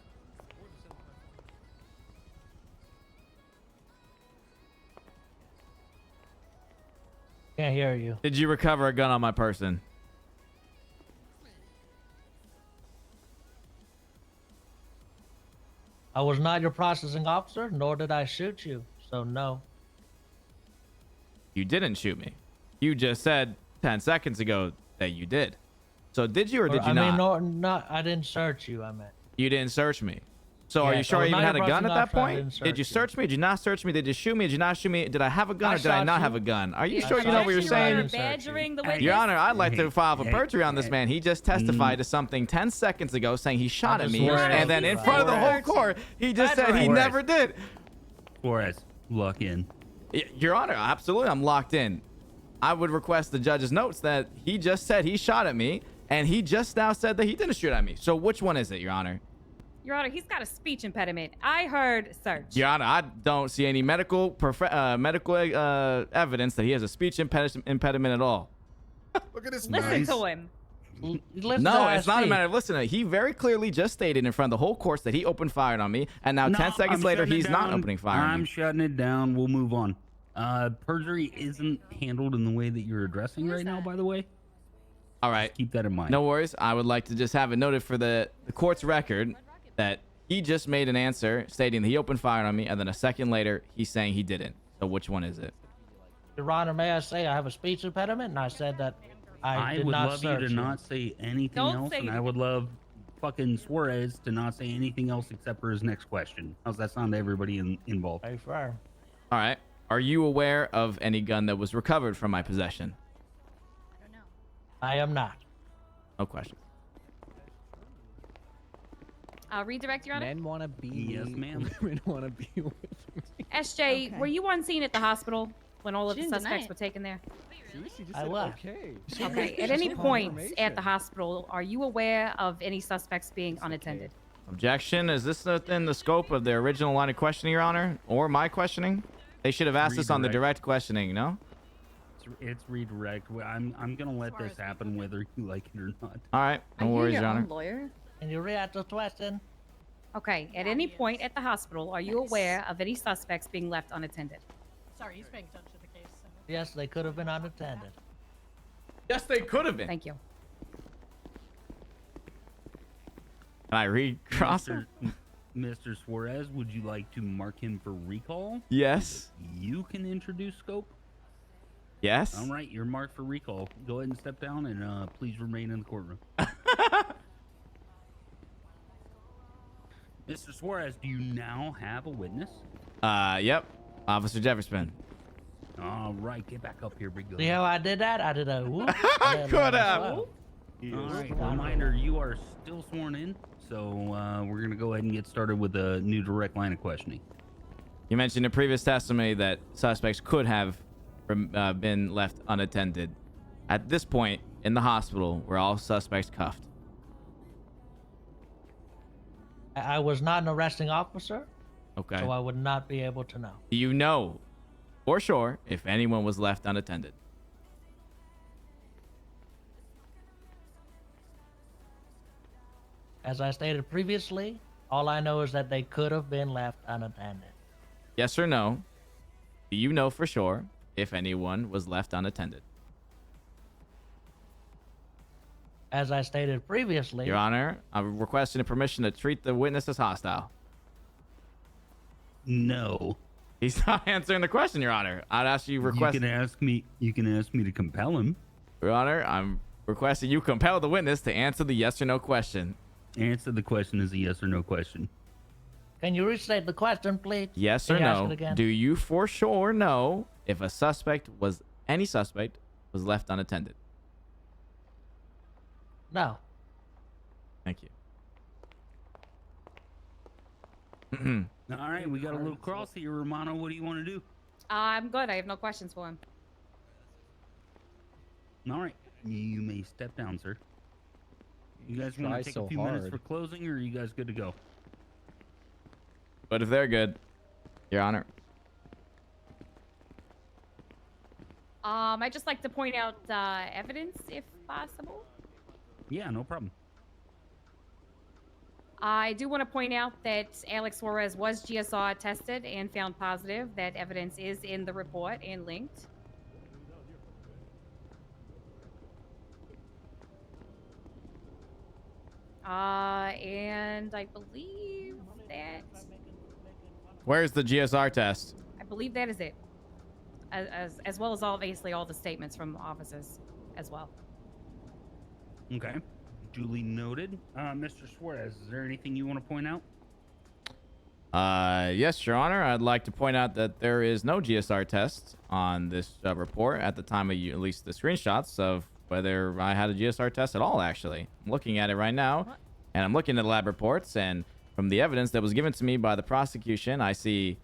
Can't hear you. Did you recover a gun on my person? I was not your processing officer, nor did I shoot you, so no. You didn't shoot me. You just said 10 seconds ago that you did. So did you or did you not? I mean, no, I didn't search you, I meant. You didn't search me. So are you Yes, sure I I was even not had a your gun at that processing officer, I point? didn't Did you search search me? Did you not search me? Did you shoot me? Did you not shoot me? Did I have a gun I or did I shot not you. have a gun? Are you I sure you shot know what you're you. saying? I didn't search you. Badgering the witness. Your Honor, I'd like to file for Hey, perjury on this man. He just testified to something 10 seconds ago saying he shot at me. Suarez. And then in front of the whole court, he just said he Suarez. never did. Suarez, lock in. Your Honor, absolutely, I'm locked in. I would request the judge's notes that he just said he shot at me, and he just now said that he didn't shoot at me. So which one is it, Your Honor? Your Honor, he's got a speech impediment. I heard search. Your Honor, I don't see any medical evidence that he has a speech impediment at all. Look at this. Listen to him. Listen No, to it's not a speak. matter of listening. He very clearly just stated in front of the whole course that he opened fire on me, and now 10 seconds I'm later, shutting it he's not down. opening fire on I'm me. shutting it down. We'll move on. Perjury isn't handled in the way that you're addressing right now, by the way. All right. Just keep that in mind. No worries. I would like to just have it noted for the court's record that he just made an answer stating that he opened fire on me, and then a second later, he's saying he didn't. So which one is it? Your Honor, may I say I have a speech impediment, and I said that I did would not love search you to not say anything Don't else, say and I anything. would love fucking Suarez to not say anything else except for his next question. How's that sound to everybody involved? Very fair. All right. Are you aware of any gun that was recovered from my possession? I am not. No question. I'll redirect, Your Honor. Men want to be. Yes, ma'am. Women want to be with me. SJ, Okay. were you on scene at the hospital when all of She the didn't deny suspects it. were taken there? She just I said was. okay. Okay. At any point at the hospital, are you aware of any suspects being unattended? Objection. Is this within the scope of the original line of questioning, Your Honor? Or my questioning? They should have asked this on the direct questioning, no? It's redirect. I'm gonna let this happen whether you like it or not. All right. No worries, Your Honor. Lawyer? Can you react to the question? Okay. At any point at the hospital, are you aware of any suspects being left unattended? Sorry, he's paying attention to the case. Yes, they could have been unattended. Yes, they could have been. Thank you. Can I recross him? Mr. Suarez, would you like to mark him for recall? Yes. You can introduce scope. Yes. All right, you're marked for recall. Go ahead and step down, and please remain in the courtroom. Mr. Suarez, do you now have a witness? Yep. Officer Jefferson. All right, get back up here, big guy. See how I did that? I did a whoop. I could have. All right, reminder, you are still sworn in, so we're going to go ahead and get started with a new direct line of questioning. You mentioned in previous testimony that suspects could have been left unattended. At this point in the hospital, were all suspects cuffed? I was not an arresting officer, Okay. so I would not be able to know. Do you know for sure if anyone was left unattended? As I stated previously, all I know is that they could have been left unattended. Yes or no? Do you know for sure if anyone was left unattended? As I stated previously, Your Honor, I'm requesting permission to treat the witness as hostile. No. He's not answering the question, Your Honor. I'd ask you request. You can ask me to compel him. Your Honor, I'm requesting you compel the witness to answer the yes or no question. Answer the question as a yes or no question. can you restate the question, please? Yes Can or you ask no? it again? Do you for sure know if any suspect was left unattended? No. Thank you. All right, we got a little cross here, Romano. What do you want to do? I'm good. I have no questions for him. All right, you may step down, sir. You guys want Try to take so a few minutes hard. for closing, or are you guys good to go? But if they're good, Your Honor. I'd just like to point out evidence, if possible. Yeah, no problem. I do want to point out that Alex Suarez was GSR tested and found positive. That evidence is in the report and linked. And I believe that Where's the GSR test? that is it. As well as obviously all the statements from officers as well. Okay. Duly noted. Mr. Suarez, is there anything you want to point out? Yes, Your Honor. I'd like to point out that there is no GSR test on this report at the time of at least the screenshots of whether I had a GSR test at all, actually. I'm looking at it right now, and I'm looking at the lab reports, and from the evidence that was given to me by the prosecution, I see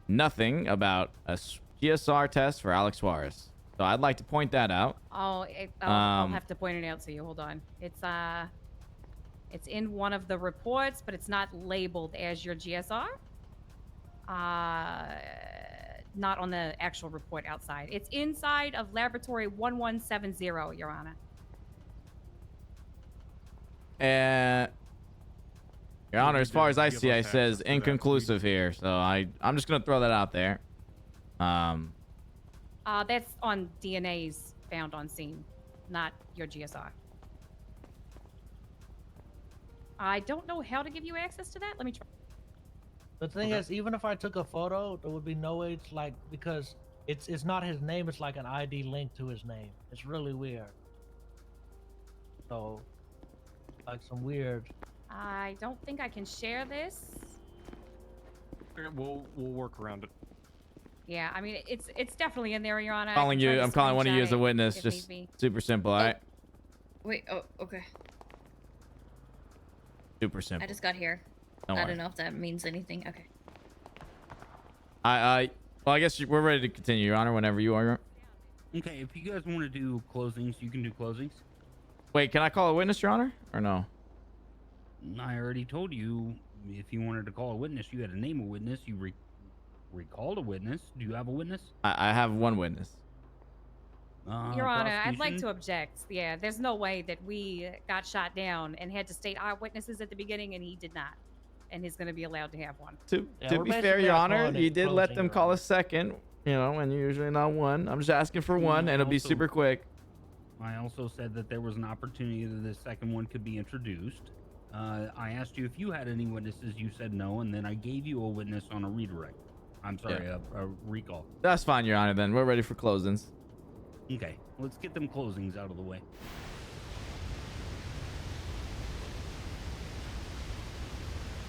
nothing about a GSR test for Alex Suarez. So I'd like to point that out. I'll have to point it out to you. Hold on. It's in one of the reports, but it's not labeled as your GSR. Not on the actual report outside. It's inside of laboratory 1170, Your Honor. Your Honor, as far as I see, it says inconclusive here. So I'm just gonna throw that out there. That's on DNA's found on scene, not your GSR. I don't know how to give you access to that. Let me try. The thing is, even if I took a photo, there would be no way to because it's not his name. It's like an ID link to his name. It's really weird. So, like some weird. I don't think I can share this. Okay, we'll work around it. Yeah, I mean it's definitely in there, Your Honor. I'm calling one of you as a witness. if Just need be. super simple, all right? Wait, oh, okay. Super simple. I just got here. Don't I worry. don't know if that means anything. Okay. Well, I guess we're ready to continue, Your Honor, whenever you are. Okay, if you guys want to do closings, you can do closings. Wait, can I call a witness, Your Honor, or no? I already told you if you wanted to call a witness, you had to name a witness. You recalled a witness. Do you have a witness? I have one witness. Your Honor, I'd like prosecution? to object. Yeah, there's no way that we got shot down and had to state our witnesses at the beginning, and he did not. And he's going to be allowed to have one. To we're be fair, basically Your not Honor, calling it you did let closing, them Your call Honor. a second, you know, and usually not one. I'm just asking for one, and it'll be Also- super quick. I also said that there was an opportunity that the second one could be introduced. I asked you if you had any witnesses. You said no, and then I gave you a witness on a redirect. I'm sorry, a recall. That's fine, Your Honor, then. We're ready for closings. Okay, let's get them closings out of the way.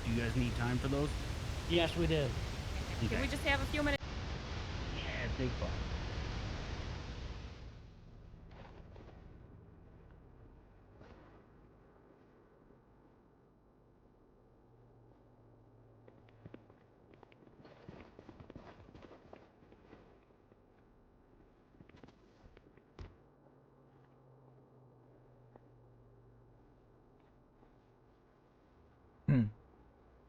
Do you guys need time for those? Yes, we do. Can we just have a few minutes? Yeah, big fun.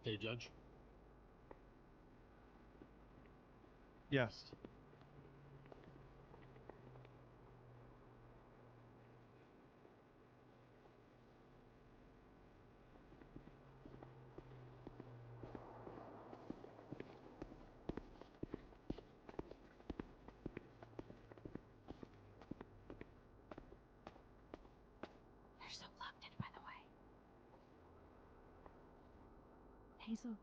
Hey, Judge. Yes. They're so locked in, by the way. Hazel.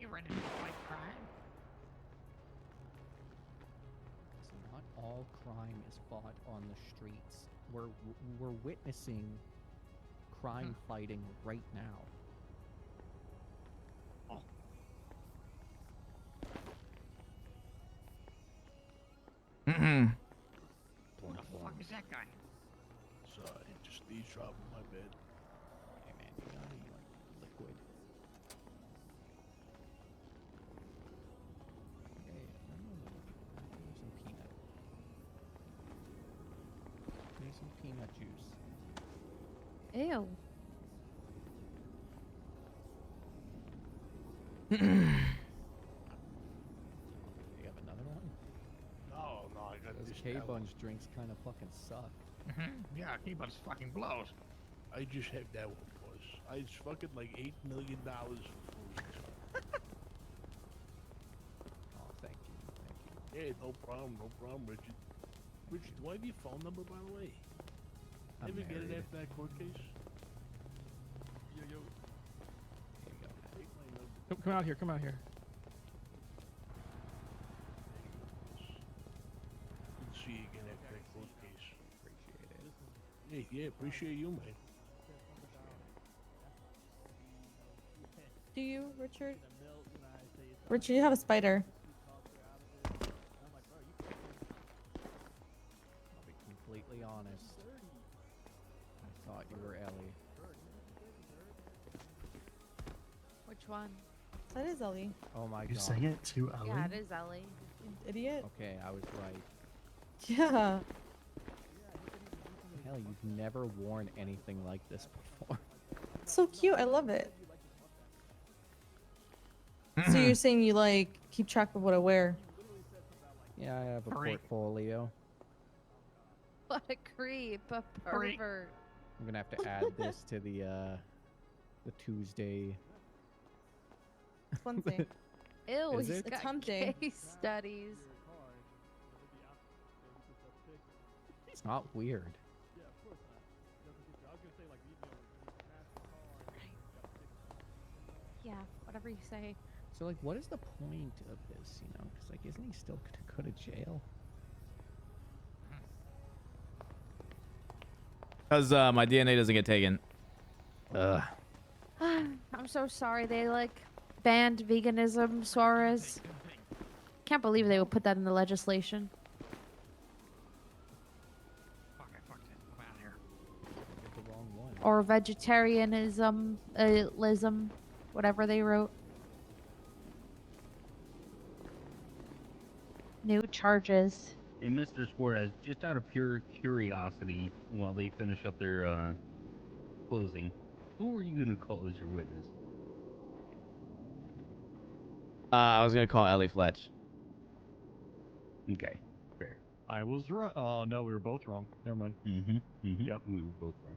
You ready to fight crime? So not all crime is fought on the streets. We're witnessing crime fighting right now. Who the fuck is that guy? Sorry, just eavesdropping my bed. Hey man, you got any like liquid? Hey, some peanut. Need some peanut juice. Ew. You have another one? No, I got Those this. K-Bunch drinks kind of fucking suck. Yeah, K-Bunch fucking blows. I just have that one, boss. I just fucking like $8 million for food. Oh, thank you, thank you. Hey, no problem, Richard. Richard, do I have your phone number, by the way? I'm Ever get it married. after that court case? Yo. Here you go. Take my number. Come out here. Come out here. Good to see you again after that court case. Appreciate it. Yeah, appreciate you, man. Do you, Richard? Richard, you have a spider. I'll be completely honest. I thought you were Ellie. Which one? That is Ellie. Oh my You god. say it to Ellie? Yeah, it is Ellie. Idiot. Okay, I was right. Yeah. Hell, you've never worn anything like this before. It's so cute. I love it. So you're saying you like keep track of what I wear? Yeah, I have a Freak. portfolio. What a creep, a Freak. pervert. I'm gonna have to add this to the Tuesday. It's one thing. Ew, Is he's it? got It's hump day. case studies. It's not weird. Yeah, of course not. I was gonna say like you know, pass the car and then you gotta fix it. Yeah, whatever you say. So like, what is the point of this? You know, because like, isn't he still gonna go to jail? Because my DNA doesn't get taken. Ugh. I'm so sorry they like banned veganism, Suarez. Can't believe they would put that in the legislation. Fuck, I fucked it. I'm out of here. Get the wrong one. Or vegetarianism, lism, whatever they wrote. New charges. Hey, Mr. Suarez, just out of pure curiosity, while they finish up their closing, who are you gonna call as your witness? I was gonna call Ellie Fletch. Okay, fair. I was right. Oh no, we were both wrong. Never mind. Yep, we were both wrong.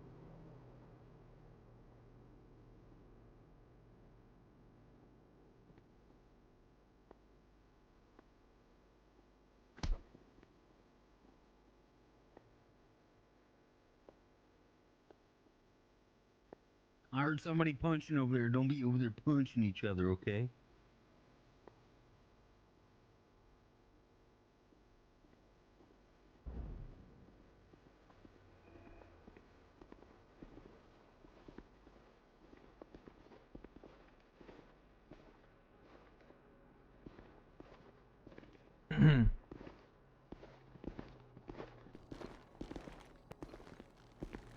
I heard somebody punching over there. Don't be over there punching each other, okay?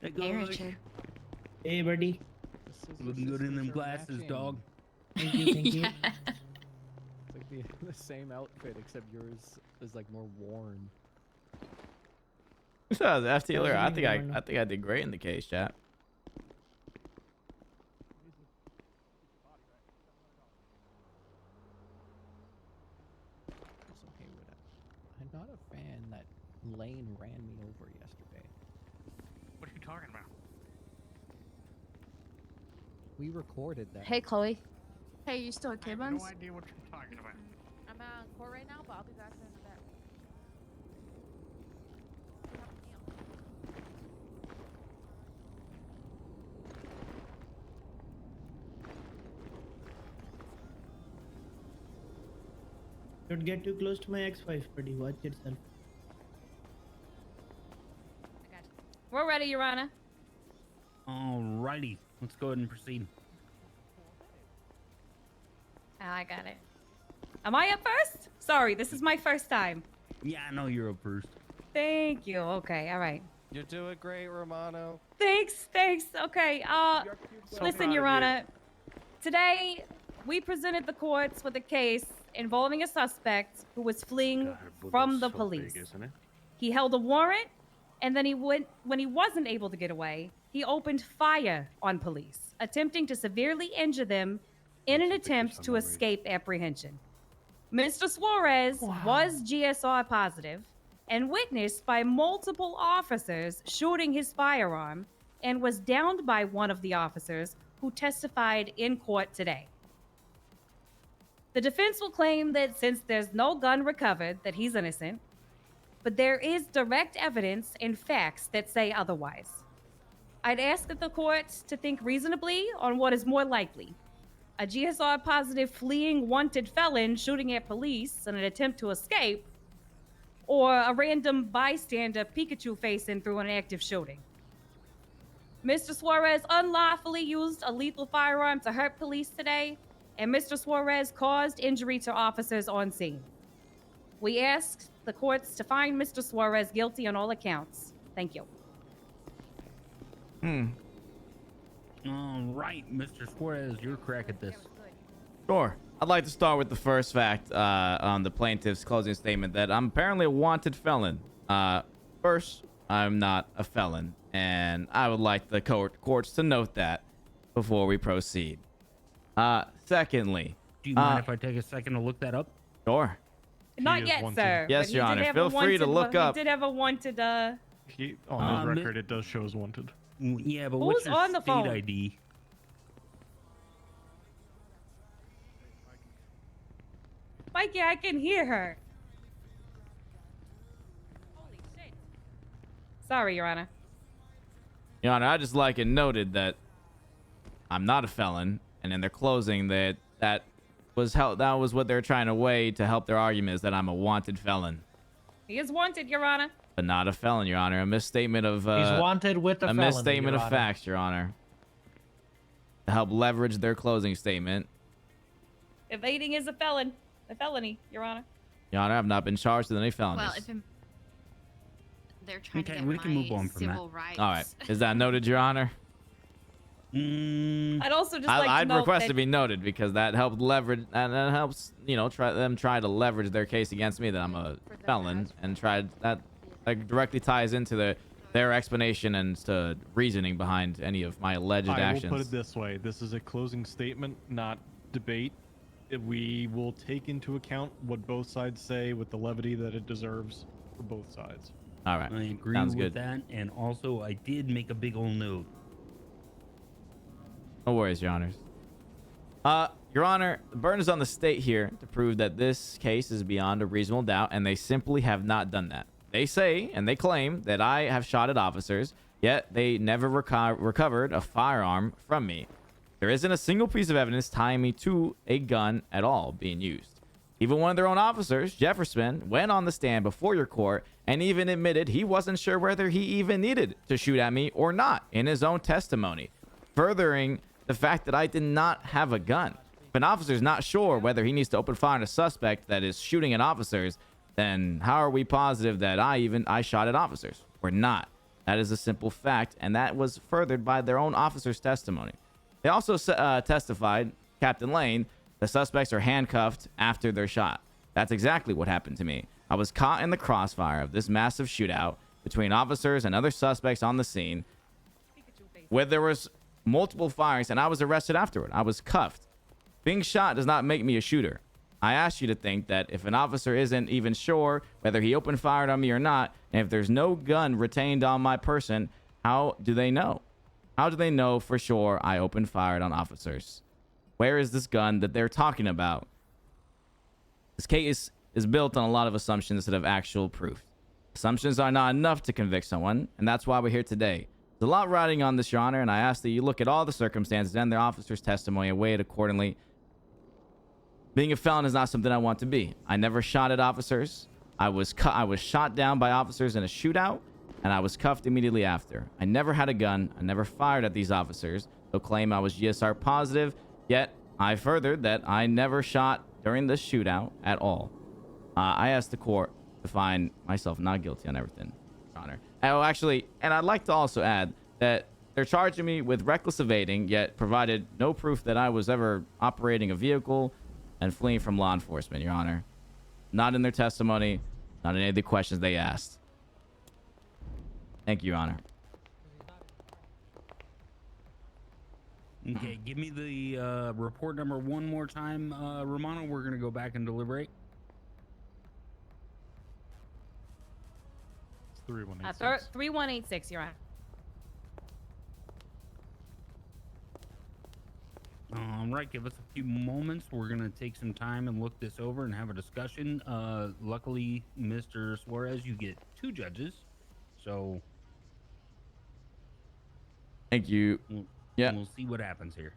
Hey, Hey, Garlic. Richard. Hey, buddy. Looking good in them glasses, dog. Thank you, thank you. It's like the same outfit, except yours is like more worn. Who says F Taylor? I Doesn't think even I think I did great in the case, chat. It's okay with it. I'm not a fan that Lane ran me over yesterday. What are you talking about? We recorded that. Hey, Chloe. Hey, you still at I have K-Buns? no idea what you're talking about. I'm out in court right now, but I'll be back in a bit. Don't get too close to my ex-wife, buddy. Watch yourself. We're ready, Your Honor. Alrighty, let's go ahead and proceed. I got it. Am I up first? Sorry, this is my first time. Yeah, I know you're up first. Thank you. Okay, all right. You're doing great, Romano. Thanks. Okay. So Listen, proud Your of you. Honor. Today, we presented the courts with a case involving a suspect who was fleeing from the police. He held a warrant, and then when he wasn't able to get away, he opened fire on police, attempting to severely injure them in an attempt to escape apprehension. Mr. Suarez was GSR positive and witnessed by multiple officers shooting his firearm and was downed by one of the officers who testified in court today. The defense will claim that since there's no gun recovered, that he's innocent, but there is direct evidence and facts that say otherwise. I'd ask that the court to think reasonably on what is more likely: a GSR positive fleeing wanted felon shooting at police in an attempt to escape, or a random bystander Pikachu facing through an active shooting. Mr. Suarez unlawfully used a lethal firearm to hurt police today, and Mr. Suarez caused injury to officers on scene. We ask the courts to find Mr. Suarez guilty on all accounts. Thank you. All right, Mr. Suarez, you're crack at this. Sure. I'd like to start with the first fact on the plaintiff's closing statement that I'm apparently a wanted felon. First, I'm not a felon, and I would like the courts to note that before we proceed. Secondly, do you mind if I take a second to look that up? Sure. Not yet, sir. Yes, but Your he did Honor. have Feel a free to wanted- look up. He did have a wanted. On his record, it does show as wanted. Yeah, but Who's what's your on the state phone? ID? Mikey, I can hear her. Holy shit. Sorry, Your Honor. Your Honor, I just like it noted that I'm not a felon, and in their closing, that was what they're trying to weigh to help their argument is that I'm a wanted felon, He is wanted, Your Honor. but not a felon, Your Honor. A misstatement of He's wanted with the a felony, misstatement Your of Honor. facts, Your Honor, to help leverage their closing statement. Evading is a felony, Your Honor. Your Honor, I've not been charged with any felonies. Well, if they're trying to Okay, get we can my move on from that. civil rights. All right, is that noted, Your Honor? I'd also just like to I'd note request that to be noted because that helped leverage and that helps try to leverage their case against me that I'm a felon and that directly ties into their explanation and to reasoning behind any of my alleged I actions. will put it this way: this is a closing statement, not debate. We will take into account what both sides say with the levity that it deserves for both sides. All right, I agree sounds with good. that, and also I did make a big old note. No worries, Your Honors. Your Honor, the burden is on the state here to prove that this case is beyond a reasonable doubt, and they simply have not done that. They say and they claim that I have shot at officers, yet they never recovered a firearm from me. There isn't a single piece of evidence tying me to a gun at all being used. Even one of their own officers, Jefferson, went on the stand before your court and even admitted he wasn't sure whether he even needed to shoot at me or not in his own testimony, furthering the fact that I did not have a gun. If an officer is not sure whether he needs to open fire on a suspect that is shooting at officers, then how are we positive that I shot at officers? We're not. That is a simple fact, and that was furthered by their own officer's testimony. They also testified, Captain Lane, the suspects are handcuffed after their shot. That's exactly what happened to me. I was caught in the crossfire of this massive shootout between officers and other suspects on the scene, where there was multiple fires, and I was arrested afterward. I was cuffed. Being shot does not make me a shooter. I ask you to think that if an officer isn't even sure whether he opened fire on me or not, and if there's no gun retained on my person, how do they know? How do they know for sure I opened fire on officers? Where is this gun that they're talking about? This case is built on a lot of assumptions instead of actual proof. Assumptions are not enough to convict someone, and that's why we're here today. There's a lot riding on this, Your Honor, and I ask that you look at all the circumstances and the officer's testimony and weigh it accordingly. Being a felon is not something I want to be. I never shot at officers. I was shot down by officers in a shootout, and I was cuffed immediately after. I never had a gun. I never fired at these officers. They'll claim I was GSR positive, yet I furthered that I never shot during this shootout at all. I asked the court to find myself not guilty on everything, Your Honor. Oh, actually, and I'd like to also add that they're charging me with reckless evading, yet provided no proof that I was ever operating a vehicle and fleeing from law enforcement, Your Honor. Not in their testimony, not in any of the questions they asked. Thank you, Your Honor. Okay, give me the report number one more time, Romano. We're going to go back and deliberate. It's 3186. 3186, Your Honor. All right, give us a few moments. We're going to take some time and look this over and have a discussion. Luckily, Mr. Suarez, you get 2 judges. So thank you. We'll see what happens here.